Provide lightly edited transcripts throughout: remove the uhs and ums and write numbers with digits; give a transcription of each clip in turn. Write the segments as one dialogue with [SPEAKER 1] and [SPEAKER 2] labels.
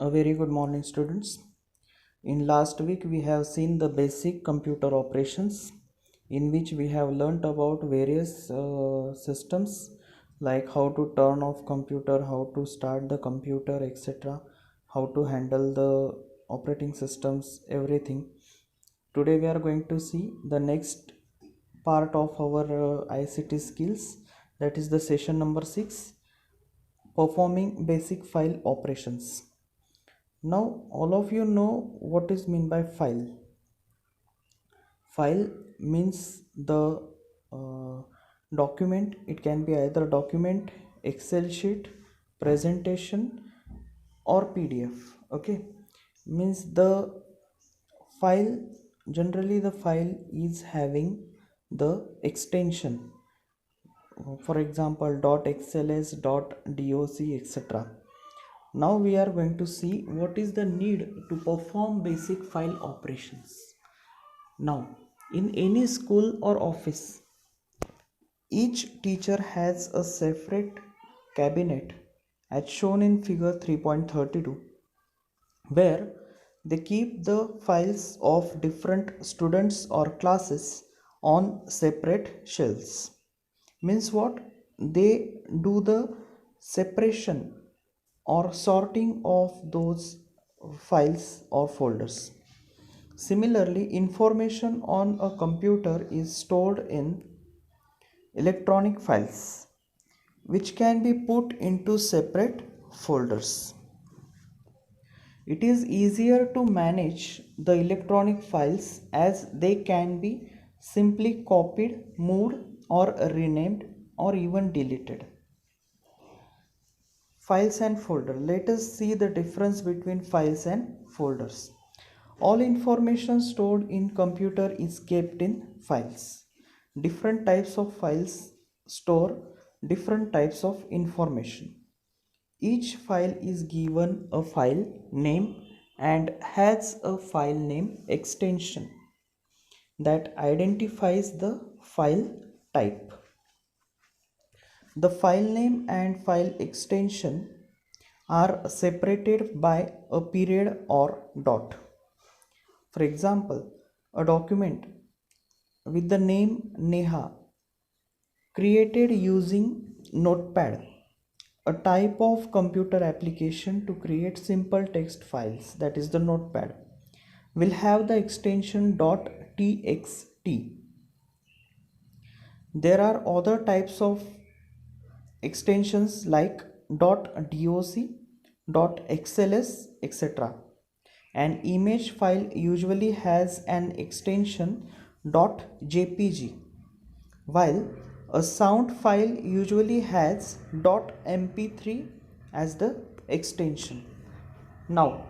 [SPEAKER 1] A very good morning, students. In last week, we have seen the basic computer operations, in which we have learnt about various systems like how to turn off computer, how to start the computer, etc., how to handle the operating systems, everything. Today, we are going to see the next part of our ICT skills, that is the session number 6, performing basic file operations. Now, all of you know what is mean by file. File means the document. It can be either document, Excel sheet, presentation, or PDF. Okay, means the file. Generally, the file is having the extension. For example, .xls, .doc, etc. Now we are going to see what is the need to perform basic file operations. Now, in any school or office, each teacher has a separate cabinet as shown in figure 3.32, where they keep the files of different students or classes on separate shelves. Means what? They do the separation or sorting of those files or folders. Similarly, information on a computer is stored in electronic files, which can be put into separate folders. It is easier to manage the electronic files as they can be simply copied, moved, or renamed, or even deleted. Files and folder. Let us see the difference between files and folders. All information stored in computer is kept in files. Different types of files store different types of information. Each file is given a file name and has a file name extension that identifies the file type. The file name and file extension are separated by a period or dot. For example, a document with the name Neha created using Notepad, a type of computer application to create simple text files, that is the Notepad, will have the extension .txt. There are other types of extensions like .doc, .xls, etc. An image file usually has an extension .jpg, while a sound file usually has .mp3 as the extension. Now,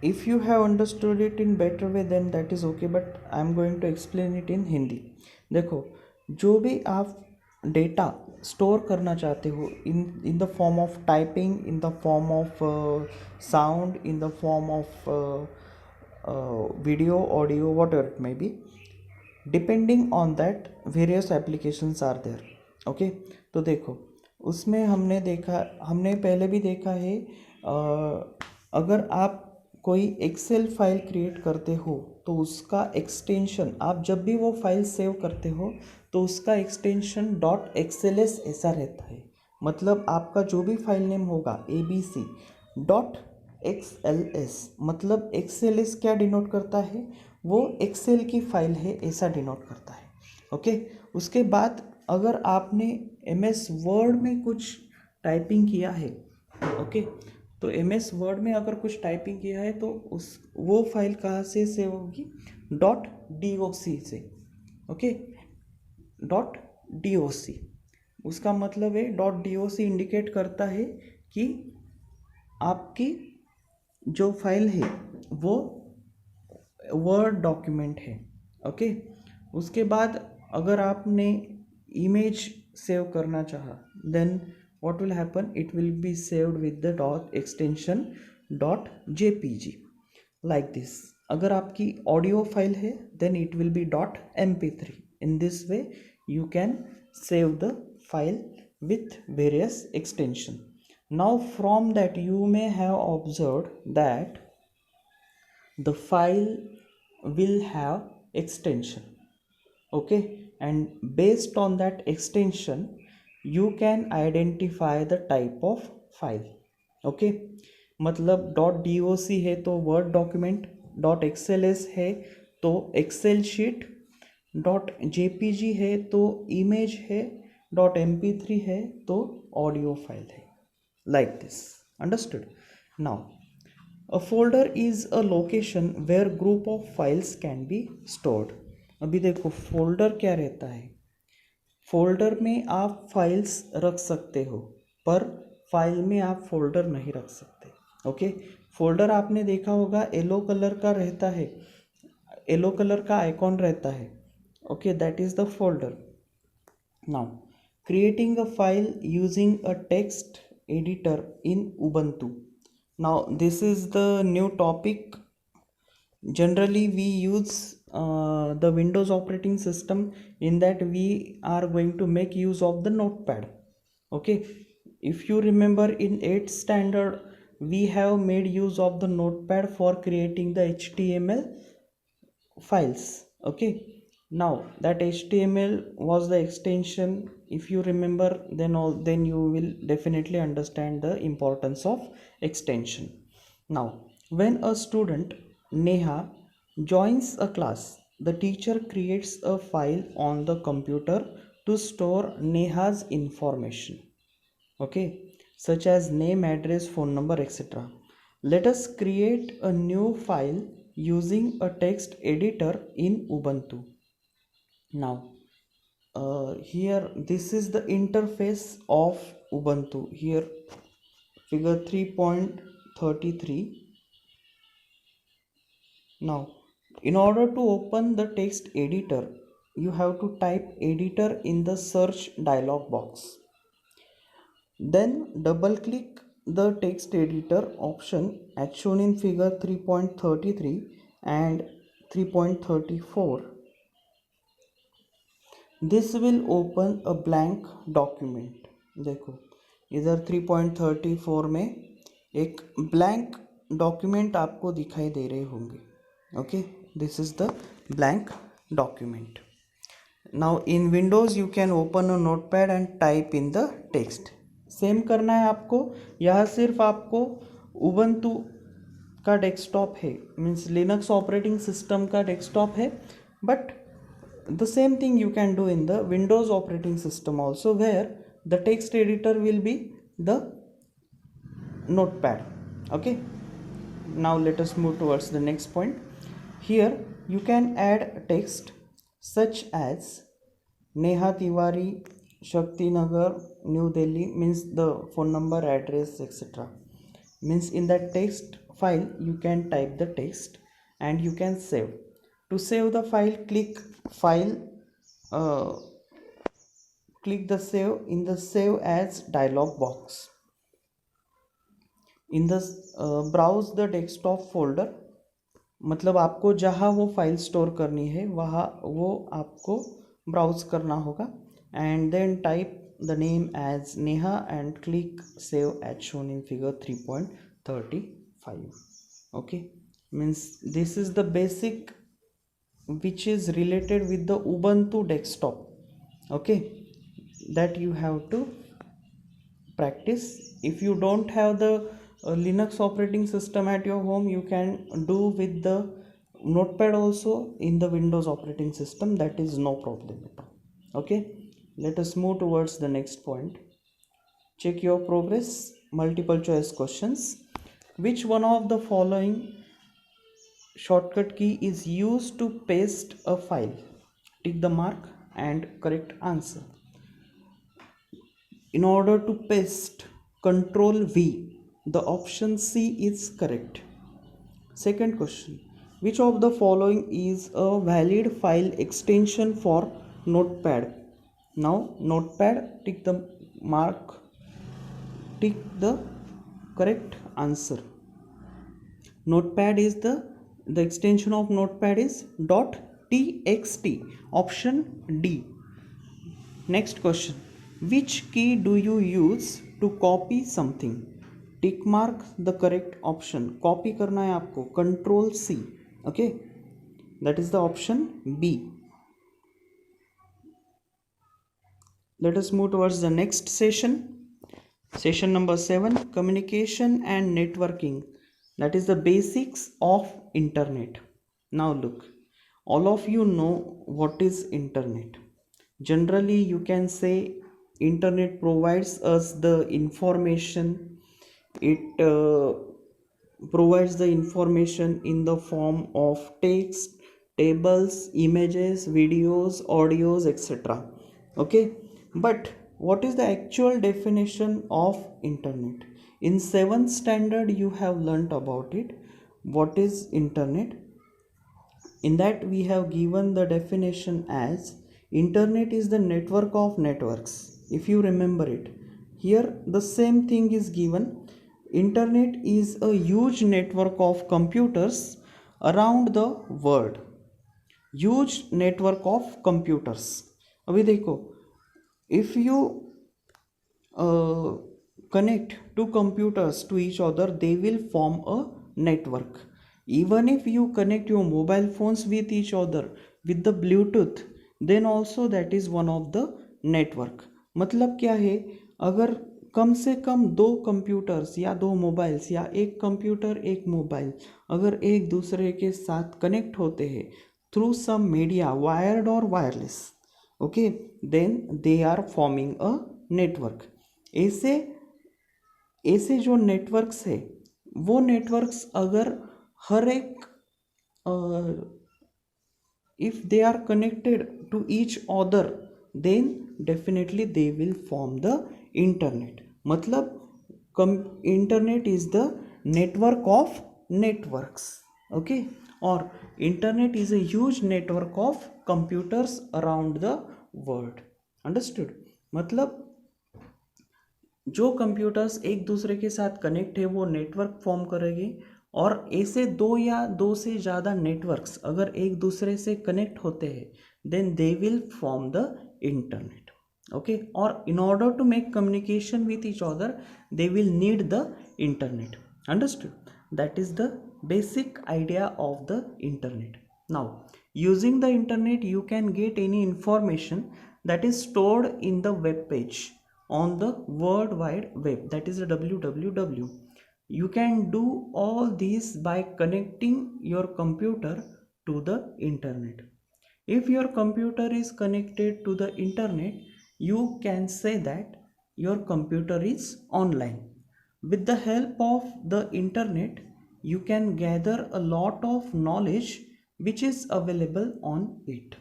[SPEAKER 1] if you have understood it in better way, then that is okay, but I am going to explain it in Hindi. देखो, जो भी आप data store करना चाहते हो in the form of typing, in the form of sound, in the form of video, audio, whatever it may be, depending on that various applications are there. Okay, तो देखो, उसमें हमने पहले भी देखा है, अगर आप कोई एक्सेल फाइल क्रिएट करते हो तो उसका एक्सटेंशन, आप जब भी वो फाइल सेव करते हो तो उसका एक्सटेंशन .xls ऐसा रहता है. मतलब आपका जो भी फाइल नेम होगा abc .xls, मतलब xls क्या डिनोट करता है? वो एक्सेल की फाइल है ऐसा डिनोट करता है. ओके, उसके बाद अगर आपने MS वर्ड में कुछ टाइपिंग किया है, ओके, तो MS वर्ड में अगर कुछ टाइपिंग किया है तो वो फाइल कहाँ से सेव होगी? .doc से. ओके, .doc, उसका मतलब है .doc इंडिकेट करता है कि आपकी जो फाइल है वो वर्ड डॉक्यूमेंट है. ओके, उसके बाद अगर आपने इमेज सेव करना चाहा, then what will happen? It will be saved with the dot extension .jpg like this. अगर आपकी ऑडियो फाइल है then it will be .mp3. In this way you can save the file with various extension. Now from that you may have observed that the file will have extension, okay, and based on that extension you can identify the type of file, okay. मतलब .doc है तो word document, .xls है तो Excel sheet, .jpg है तो image है, .mp3 है तो ऑडियो फाइल है, like this. Understood? Now a folder is a location where group of files can be stored. अभी देखो फोल्डर क्या रहता है, फोल्डर में आप फाइल्स रख सकते हो पर फाइल में आप फोल्डर नहीं रख सकते, ओके। फोल्डर आपने देखा होगा येलो कलर का रहता है, येलो कलर का आइकॉन रहता है, okay, that is the folder. Now creating a file using a text editor in Ubuntu. Now this is the new topic. Generally we use the Windows operating system, in that we are going to make use of the notepad, okay. If you remember in 8th standard we have made use of the notepad for creating the HTML files, okay. Now that HTML was the extension, if you remember, then you will definitely understand the importance of extension. Now when a student Neha joins a class, the teacher creates a file on the computer to store Neha's information, okay, such as name, address, phone number, etc. Let us create a new file using a text editor in Ubuntu. Now here this is the interface of Ubuntu. Here figure 3.33. Now in order to open the text editor you have to type editor in the search dialog box. Then double click the text editor option as shown in figure 3.33 and 3.34. This will open a blank document. देखो इधर 3.34 में एक blank document आपको दिखाई दे रहे होंगे, okay. This is the blank document. Now in Windows you can open a notepad and type in the text. Same करना है आपको, यह सिर्फ आपको उबंटू का डेस्कटॉप है, मीन्स लिनक्स ऑपरेटिंग सिस्टम का डेस्कटॉप है, but the same thing you can do in the Windows operating system also, where the text editor will be the notepad, okay. Now let us move towards the next point. Here you can add text such as Neha Tiwari, Shakti Nagar, New Delhi, means the phone number, address, etc. Means in that text file you can type the text and you can save. To save the file, click file, click the save in the save as dialog box. In the browse the desktop folder, मतलब आपको जहाँ वो file store करनी है वहाँ वो आपको browse करना होगा, and then type the name as Neha and click save as shown in figure 3.35, okay. Means this is the basic which is related with the Ubuntu desktop, okay, that you have to practice. If you don't have the Linux operating system at your home, you can do with the notepad also in the Windows operating system, that is no problem at all, okay. Let us move towards the next point. Check your progress. Multiple choice questions. Which one of the following shortcut key is used to paste a file? Tick the mark and correct answer. In order to paste, Control V, the option C is correct. Second question, which of the following is a valid file extension for Notepad? Now Notepad, tick the mark, tick the correct answer. Notepad is the extension of Notepad is .txt, option D. Next question, which key do you use to copy something. Tick mark the correct option. Copy करना है आपको, Control C. Okay, that is the option B. Let us move towards the next session. Session number 7, communication and networking. That is the basics of internet. Now look, all of you know what is internet. Generally you can say internet provides us the information. It provides the information in the form of text, tables, images, videos, audios, etc. Okay, but what is the actual definition of internet? In 7th standard you have learnt about it. What is internet? In that we have given the definition as internet is the network of networks. If you remember it, here the same thing is given. Internet is a huge network of computers around the world. Huge network of computers. अभी देखो, if you connect two computers to each other, they will form a network. Even if you connect your mobile phones with each other with the Bluetooth, then also that is one of the network. मतलब क्या है, अगर कम से कम दो computers या दो mobiles या एक कंप्यूटर एक मोबाइल अगर एक दूसरे के साथ कनेक्ट होते हैं थ्रू सम मीडिया, वायर्ड और wireless, okay, then they are forming a network. ऐसे ऐसे जो नेटवर्क्स है वो नेटवर्क्स अगर हर एक if they are connected to each other, then definitely they will form the internet. मतलब internet is the network of networks. Okay, or internet is a huge network of computers around the world. Understood? मतलब जो computers एक दूसरे के साथ connect है वो network form करेगी, और ऐसे दो या दो से ज़्यादा नेटवर्क्स अगर एक दूसरे से कनेक्ट होते हैं then they will form the internet. Okay, और in order to make communication with each other they will need the internet. Understood? That is the basic idea of the internet. Now using the internet you can get any information that is stored in the web page on the world wide web, that is the www. You can do all these by connecting your computer to the internet. If your computer is connected to the internet, you can say that your computer is online. With the help of the internet you can gather a lot of knowledge which is available on it.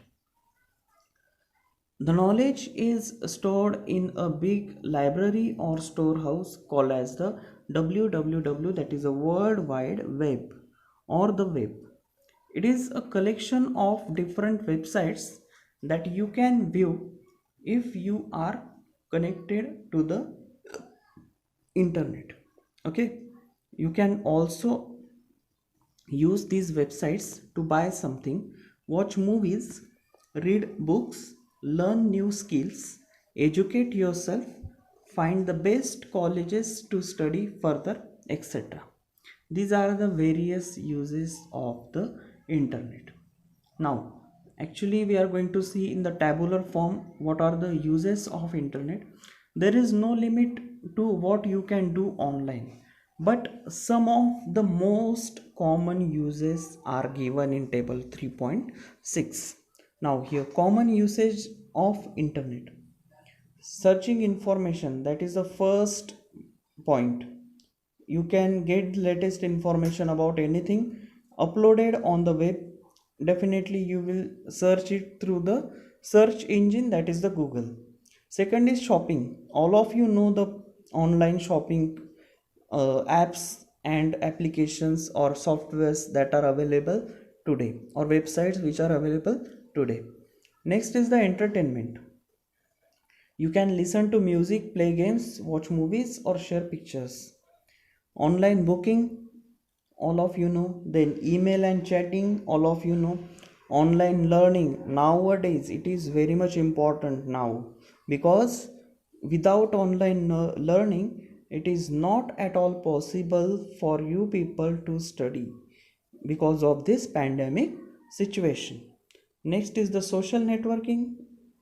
[SPEAKER 1] The knowledge is stored in a big library or storehouse called as the www, that is a world wide web or the web. It is a collection of different websites that you can view if you are connected to the internet. Okay, you can also use these websites to buy something, watch movies, read books, learn new skills, educate yourself, find the best colleges to study further, etc. These are the various uses of the internet. Now actually we are going to see in the tabular form what are the uses of internet. There is no limit to what you can do online, but some of the most common uses are given in table 3.6. Now here, common usage of internet. Searching information, that is the first point. You can get latest information about anything uploaded on the web. Definitely you will search it through the search engine, that is the Google. Second is shopping. All of you know the online shopping apps and applications or softwares that are available today, or websites which are available today. Next is the entertainment. You can listen to music, play games, watch movies, or share pictures. Online booking, all of you know. Then email and chatting, all of you know. Online learning, nowadays it is very much important now, because without online learning, it is not at all possible for you people to study because of this pandemic situation. Next is the social networking.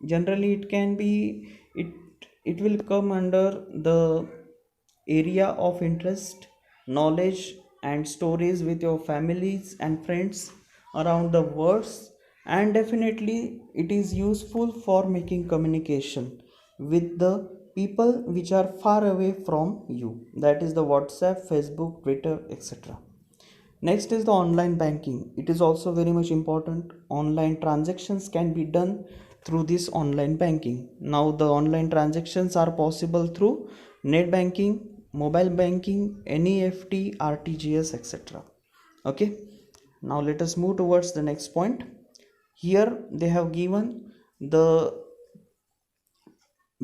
[SPEAKER 1] Generally it can be, it will come under the area of interest, knowledge and stories with your families and friends around the world, and definitely it is useful for making communication with the people which are far away from you, that is the WhatsApp, Facebook, Twitter, etc. Next is the online banking. It is also very much important. Online transactions can be done through this online banking. Now the online transactions are possible through net banking, mobile banking, NEFT, RTGS, etc. Okay. Now let us move towards the next point. Here they have given the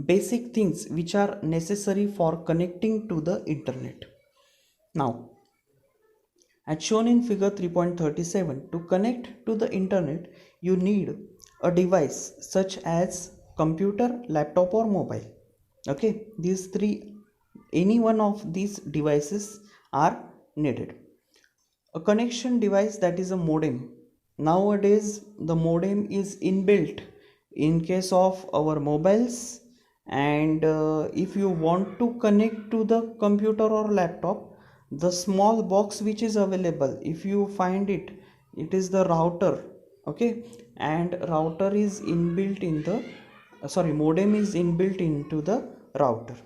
[SPEAKER 1] basic things which are necessary for connecting to the internet. Now, as shown in figure 3.37, to connect to the internet, you need a device such as computer, laptop or mobile. Okay, these three, any one of these devices are needed. A connection device, that is a modem. Nowadays, the modem is inbuilt in case of our mobiles, and if you want to connect to the computer or laptop, the small box which is available, if you find it, it is the router. Okay, and router is inbuilt in the modem is inbuilt into the router.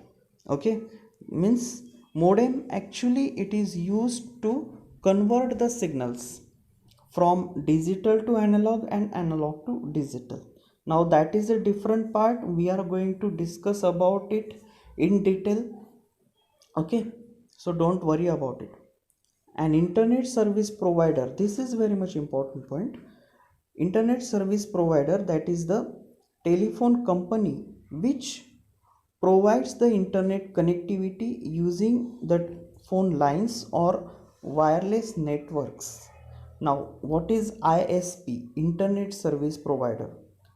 [SPEAKER 1] Okay, means modem actually it is used to convert the signals from digital to analog and analog to digital. Now that is a different part, we are going to discuss about it in detail. Okay, so don't worry about it. An internet service provider, this is very much important point. Internet service provider, that is the telephone company which provides the internet connectivity using the phone lines or wireless networks. Now what is ISP, internet service provider?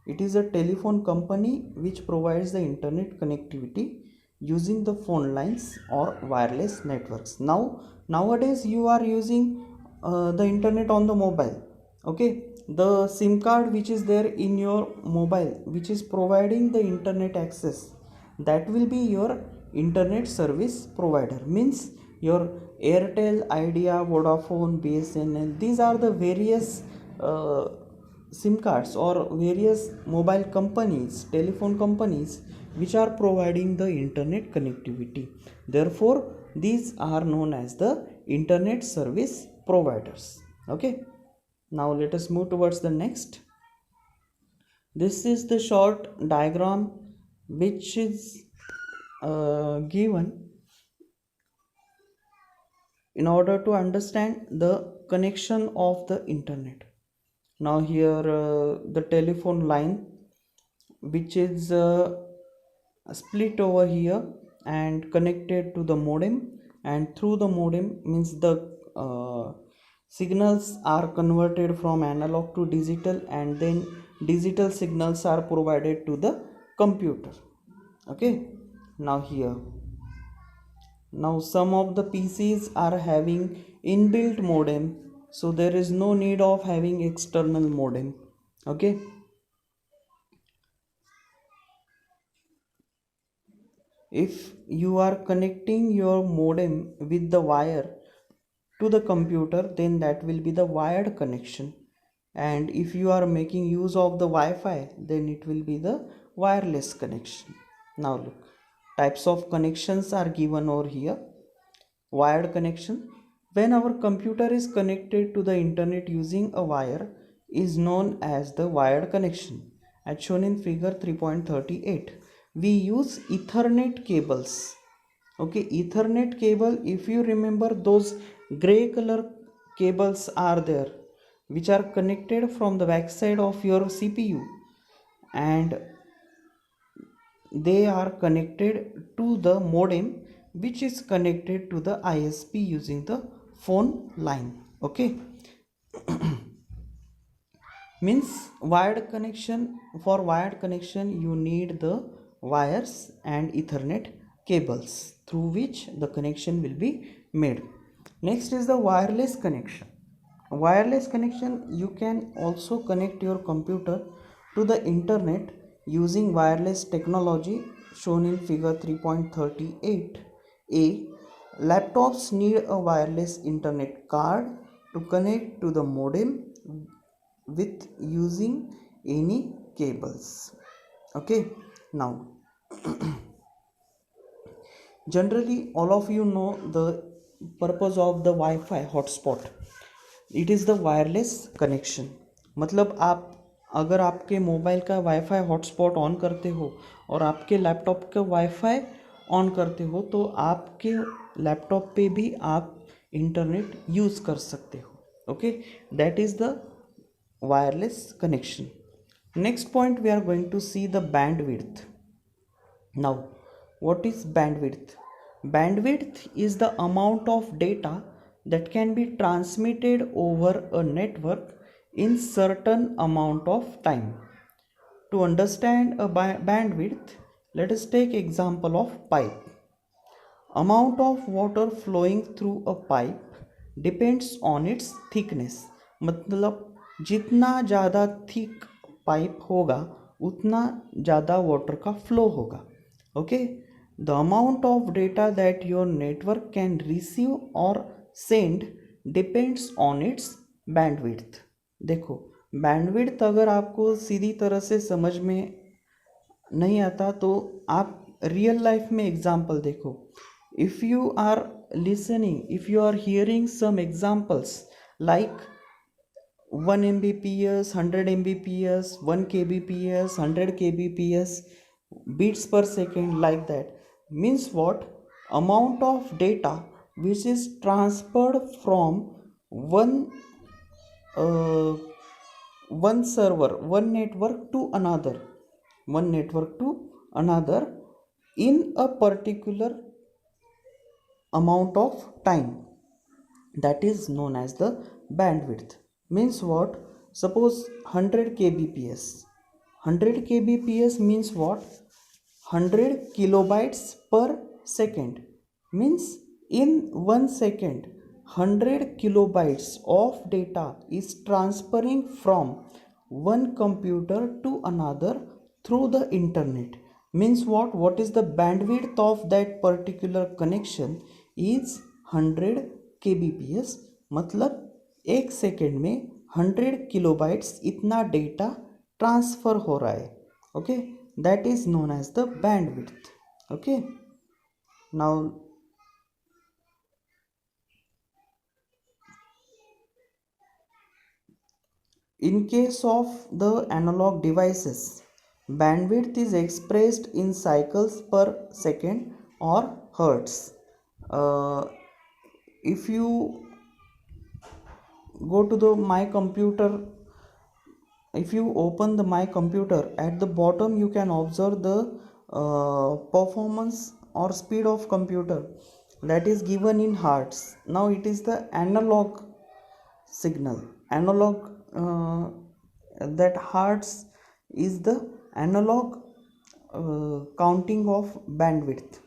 [SPEAKER 1] It is a telephone company which provides the internet connectivity using the phone lines or wireless networks. Now nowadays you are using the internet on the mobile. Okay, the SIM card which is there in your mobile which is providing the internet access, that will be your internet service provider. Means your Airtel, Idea, Vodafone, BSNL, these are the various SIM cards or various mobile companies, telephone companies which are providing the internet connectivity. Therefore these are known as the internet service providers. Okay, now let us move towards the next. This is the short diagram which is given in order to understand the connection of the internet. Now here the telephone line which is split over here and connected to the modem, and through the modem means the signals are converted from analog to digital, and then digital signals are provided to the computer. Okay, now here, now some of the PCs are having inbuilt modem, so there is no need of having external modem. Okay, if you are connecting your modem with the wire to the computer, then that will be the wired connection, and if you are making use of the Wi-Fi, then it will be the wireless connection. Now look, types of connections are given over here. Wired connection, when our computer is connected to the internet using a wire, is known as the wired connection, as shown in figure 3.38. We use Ethernet cables. Okay, Ethernet cable, if you remember, those gray color cables are there which are connected from the backside of your CPU, and they are connected to the modem which is connected to the ISP using the phone line. Okay, means wired connection, for wired connection you need the wires and Ethernet cables through which the connection will be made. Next is the wireless connection. Wireless connection, you can also connect your computer to the internet using wireless technology shown in figure 3.38a. Laptops need a wireless internet card to connect to the modem with using any cables. Okay, now generally all of you know the purpose of the Wi-Fi hotspot. It is the wireless connection. मतलब आप अगर आपके mobile का wifi hotspot on करते हो और आपके laptop का वाईफाई ऑन करते हो तो आपके लैपटॉप पे भी आप इंटरनेट यूज़ कर सकते हो. Okay, that is the wireless connection. Next point we are going to see the bandwidth. Now, what is bandwidth? Bandwidth is the amount of data that can be transmitted over a network in certain amount of time. To understand a bandwidth, let us take example of pipe. Amount of water flowing through a pipe depends on its thickness. मतलब जितना ज़्यादा thick pipe होगा उतना ज़्यादा water का flow होगा. Okay, the amount of data that your network can receive और send depends on its bandwidth. देखो, बैंडविड्थ अगर आपको सीधी तरह से समझ में नहीं आता तो आप रियल लाइफ में एग्जाम्पल देखो. If you are listening, if you are hearing some examples like 1 mbps, 100 mbps, 1 kbps, 100 kbps, beats per second, like that, means what? Amount of data which is transferred from one uh, one server, one network to another, in a particular amount of time, that is known as the bandwidth. Means what? Suppose 100 kbps. 100 kbps means what? 100 kilobytes per second. Means in 1 second 100 kilobytes of data is transferring from one computer to another through the internet. Means what is the bandwidth of that particular connection is 100 kbps. मतलब एक second में 100 kilobytes इतना data transfer हो रहा है. Okay, that is known as the bandwidth. Okay, now in case of the analog devices, bandwidth is expressed in cycles per second or hertz. If you go to the my computer, if you open the my computer, at the bottom you can observe the performance or speed of computer that is given in hertz. Now it is the analog signal, analog that hertz is the analog counting of bandwidth.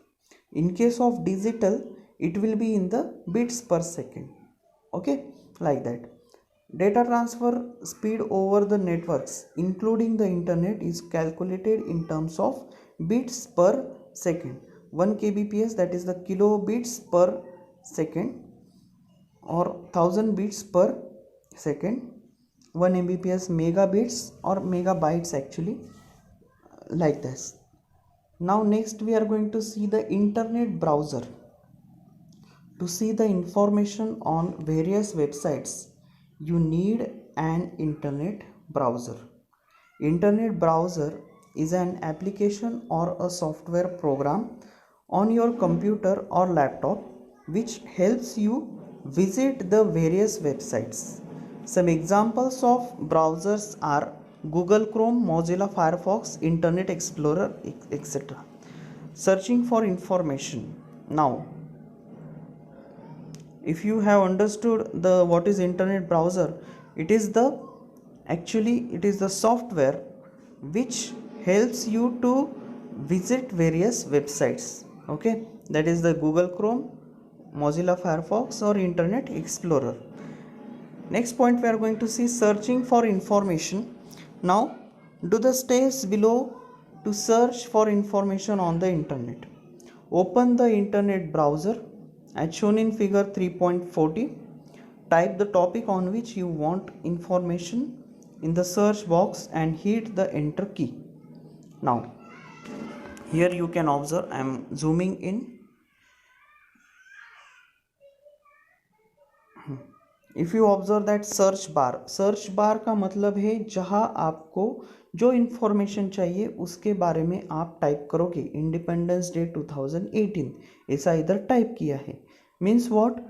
[SPEAKER 1] In case of digital it will be in the bits per second. Okay, like that. Data transfer speed over the networks including the internet is calculated in terms of bits per second. 1 kbps, that is the kilobits per second, or 1000 bits per second. 1 mbps megabits or megabytes actually, like this. Now next we are going to see the internet browser. To see the information on various websites, you need an internet browser. Internet browser is an application or a software program on your computer or laptop which helps you visit the various websites. Some examples of browsers are Google Chrome, Mozilla Firefox, Internet Explorer, etc. Searching for information. Now, if you have understood the what is internet browser, it is the actually it is the software which helps you to visit various websites. Okay, that is the Google Chrome, Mozilla Firefox or Internet Explorer. Next point, we are going to see searching for information. Now do the steps below to search for information on the internet. Open the internet browser as shown in figure 3.40. Type the topic on which you want information in the search box and hit the enter key. Now here you can observe, I am zooming in. If you observe that search bar का मतलब है जहां आपको जो information चाहिए उसके बारे में आप टाइप करोगे। इंडिपेंडेंस डे 2018 ऐसा इधर टाइप किया है, means what,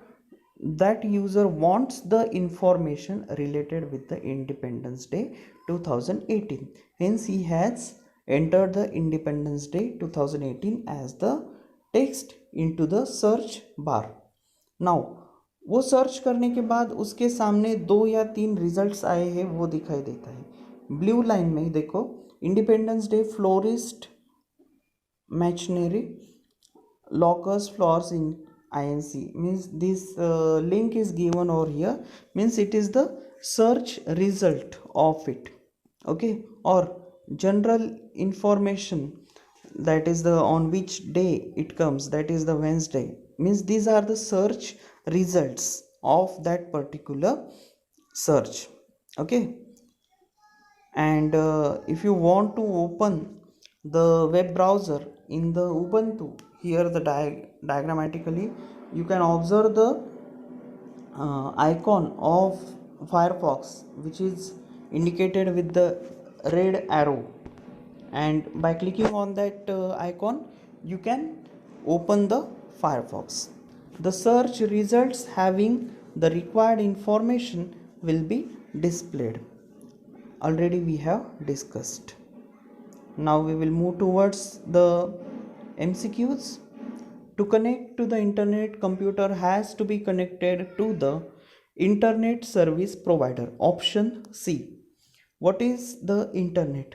[SPEAKER 1] that user wants the information related with the Independence Day 2018, hence he has entered the Independence Day 2018 as the text into the search bar. Now वो search करने के बाद उसके सामने 2 या 3 रिजल्ट्स आए हैं वो दिखाई देता है। ब्लू लाइन में देखो, independence day florist machinery locust flowers in INC, means this link is given over here, means it is the search result of it. Okay, or general information, that is the on which day it comes, that is the Wednesday, means these are the search results of that particular search. Okay, and if you want to open the web browser in the Ubuntu, here the diagrammatically you can observe the icon of Firefox, which is indicated with the red arrow, and by clicking on that icon you can open the Firefox. The search results having the required information will be displayed. Already we have discussed. Now we will move towards the MCQs. To connect to the internet, computer has to be connected to the internet service provider. Option C. What is the internet?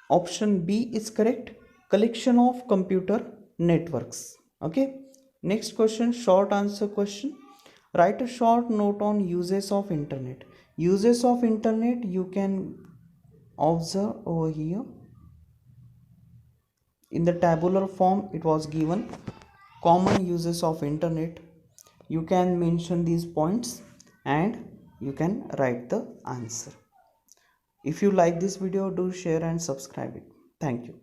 [SPEAKER 1] Option B is correct. Collection of computer networks. Okay, next question, short answer question. Write a short note on uses of internet. Uses of internet you can observe over here. In the tabular form it was given common uses of internet. You can mention these points and you can write the answer. If you like this video, do share and subscribe it. Thank you.